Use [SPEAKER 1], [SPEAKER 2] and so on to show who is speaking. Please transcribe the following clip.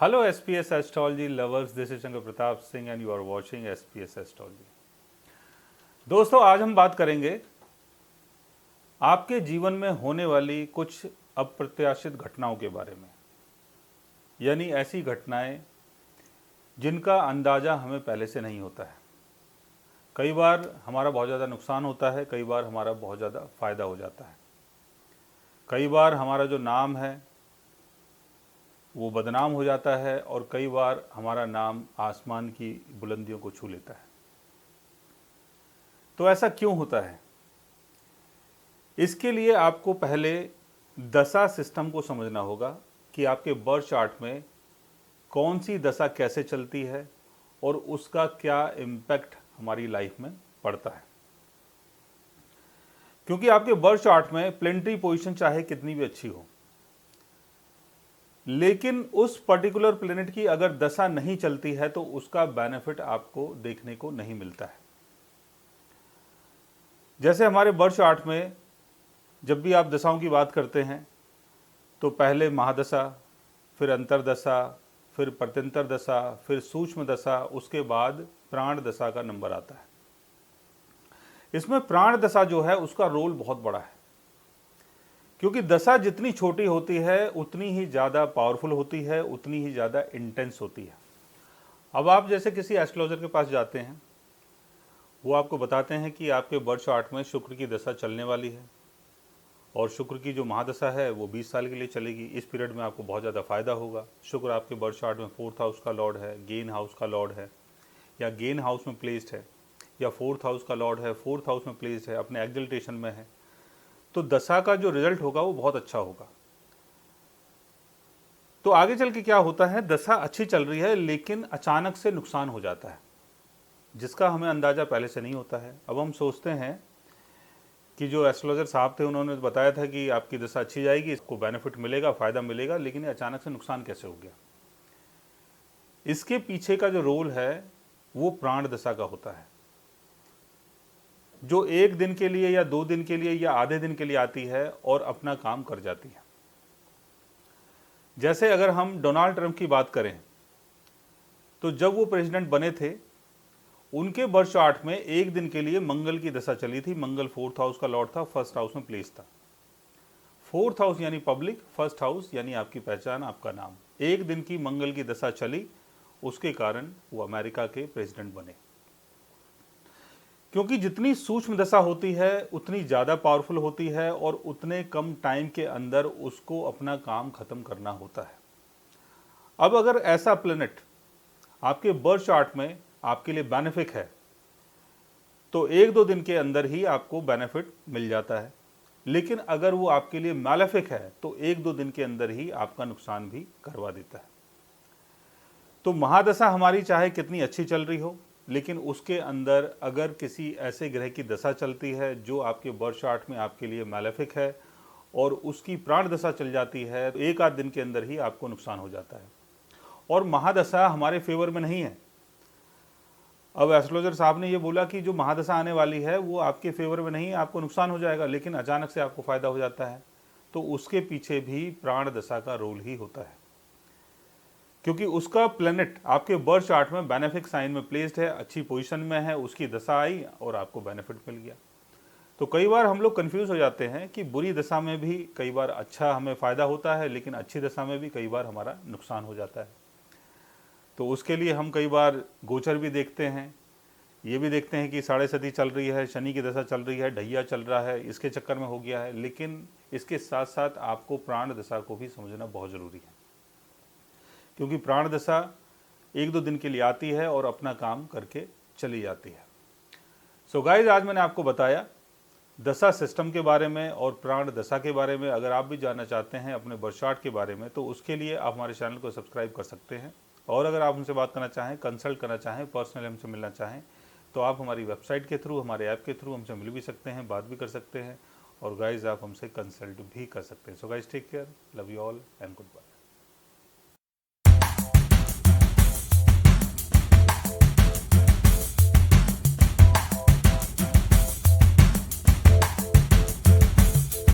[SPEAKER 1] Hello SPS Astrology lovers, this is Shankar Pratap Singh and you are watching SPS Astrology। दोस्तों, आज हम बात करेंगे आपके जीवन में होने वाली कुछ अप्रत्याशित घटनाओं के बारे में, यानी ऐसी घटनाएं जिनका अंदाज़ा हमें पहले से नहीं होता है। कई बार हमारा बहुत ज़्यादा नुकसान होता है, कई बार हमारा बहुत ज़्यादा फ़ायदा हो जाता है। कई बार हमारा जो नाम है वो बदनाम हो जाता है और कई बार हमारा नाम आसमान की बुलंदियों को छू लेता है। तो ऐसा क्यों होता है? इसके लिए आपको पहले दशा सिस्टम को समझना होगा कि आपके बर्थ चार्ट में कौन सी दशा कैसे चलती है और उसका क्या इम्पैक्ट हमारी लाइफ में पड़ता है। क्योंकि आपके बर्थ चार्ट में प्लेनेटरी पोजीशन चाहे कितनी भी अच्छी हो, लेकिन उस पर्टिकुलर प्लेनेट की अगर दशा नहीं चलती है तो उसका बेनिफिट आपको देखने को नहीं मिलता है। जैसे हमारे बर्थ चार्ट में जब भी आप दशाओं की बात करते हैं तो पहले महादशा, फिर अंतरदशा, फिर प्रत्यंतर दशा, फिर सूक्ष्म दशा, उसके बाद प्राण दशा का नंबर आता है। इसमें प्राण दशा जो है उसका रोल बहुत बड़ा है, क्योंकि दशा जितनी छोटी होती है उतनी ही ज़्यादा पावरफुल होती है, उतनी ही ज़्यादा इंटेंस होती है। अब आप जैसे किसी एस्ट्रोलॉजर के पास जाते हैं, वो आपको बताते हैं कि आपके बर्थ चार्ट में शुक्र की दशा चलने वाली है और शुक्र की जो महादशा है वो 20 साल के लिए चलेगी। इस पीरियड में आपको बहुत ज़्यादा फायदा होगा। शुक्र आपके बर्थ चार्ट में 4th हाउस का लॉर्ड है, गेन हाउस का लॉर्ड है, या गेन हाउस में प्लेस्ड है, या 4th हाउस का लॉर्ड है, 4th हाउस में प्लेस्ड है, अपने एक्सल्टेशन में है, तो दशा का जो रिजल्ट होगा वो बहुत अच्छा होगा। तो आगे चल के क्या होता है, दशा अच्छी चल रही है लेकिन अचानक से नुकसान हो जाता है जिसका हमें अंदाज़ा पहले से नहीं होता है। अब हम सोचते हैं कि जो एस्ट्रोलॉजर साहब थे उन्होंने बताया था कि आपकी दशा अच्छी जाएगी, इसको बेनिफिट मिलेगा, फ़ायदा मिलेगा, लेकिन अचानक से नुकसान कैसे हो गया। इसके पीछे का जो रोल है वो प्राण दशा का होता है, जो 1 दिन के लिए या 2 दिन के लिए या आधे दिन के लिए आती है और अपना काम कर जाती है। जैसे अगर हम डोनाल्ड ट्रंप की बात करें तो जब वो प्रेसिडेंट बने थे उनके बर्थ चार्ट में 1 दिन के लिए मंगल की दशा चली थी। मंगल 4th हाउस का लॉर्ड था, 1st हाउस में प्लेस था। 4th हाउस यानी पब्लिक, 1st हाउस यानी आपकी पहचान, आपका नाम। 1 दिन की मंगल की दशा चली, उसके कारण वो अमेरिका के प्रेसिडेंट बने। क्योंकि जितनी सूक्ष्म दशा होती है उतनी ज़्यादा पावरफुल होती है और उतने कम टाइम के अंदर उसको अपना काम खत्म करना होता है। अब अगर ऐसा प्लेनेट आपके बर्थ चार्ट में आपके लिए बेनिफिक है तो 1-2 दिन के अंदर ही आपको बेनिफिट मिल जाता है, लेकिन अगर वो आपके लिए मैलेफिक है तो 1-2 दिन के अंदर ही आपका नुकसान भी करवा देता है। तो महादशा हमारी चाहे कितनी अच्छी चल रही हो, लेकिन उसके अंदर अगर किसी ऐसे ग्रह की दशा चलती है जो आपके बर्थ चार्ट में आपके लिए मैलेफिक है और उसकी प्राण दशा चल जाती है तो 1-8 दिन के अंदर ही आपको नुकसान हो जाता है। और महादशा हमारे फेवर में नहीं है। अब एस्ट्रोलॉजर साहब ने ये बोला कि जो महादशा आने वाली है वो आपके फेवर में नहीं है, आपको नुकसान हो जाएगा, लेकिन अचानक से आपको फ़ायदा हो जाता है। तो उसके पीछे भी प्राण दशा का रोल ही होता है, क्योंकि उसका प्लेनेट आपके बर्थ चार्ट में बेनिफिक साइन में प्लेस्ड है, अच्छी पोजीशन में है, उसकी दशा आई और आपको बेनिफिट मिल गया। तो कई बार हम लोग कंफ्यूज हो जाते हैं कि बुरी दशा में भी कई बार अच्छा हमें फ़ायदा होता है, लेकिन अच्छी दशा में भी कई बार हमारा नुकसान हो जाता है। तो उसके लिए हम कई बार गोचर भी देखते हैं, ये भी देखते हैं कि साढ़े सती चल रही है, शनि की दशा चल रही है, ढैया चल रहा है, इसके चक्कर में हो गया है। लेकिन इसके साथ साथ आपको प्राण दशा को भी समझना बहुत ज़रूरी है, क्योंकि प्राण दशा 1-2 दिन के लिए आती है और अपना काम करके चली जाती है। सो गाइज, आज मैंने आपको बताया दशा सिस्टम के बारे में और प्राण दशा के बारे में। अगर आप भी जानना चाहते हैं अपने बर्थ चार्ट के बारे में तो उसके लिए आप हमारे चैनल को सब्सक्राइब कर सकते हैं। और अगर आप हमसे बात करना चाहें, कंसल्ट करना चाहें, पर्सनली हमसे मिलना चाहें तो आप हमारी वेबसाइट के थ्रू, हमारे ऐप के थ्रू हमसे मिल भी सकते हैं, बात भी कर सकते हैं और गाइज आप हमसे कंसल्ट भी कर सकते हैं। So guys, take care, love you all and good bye.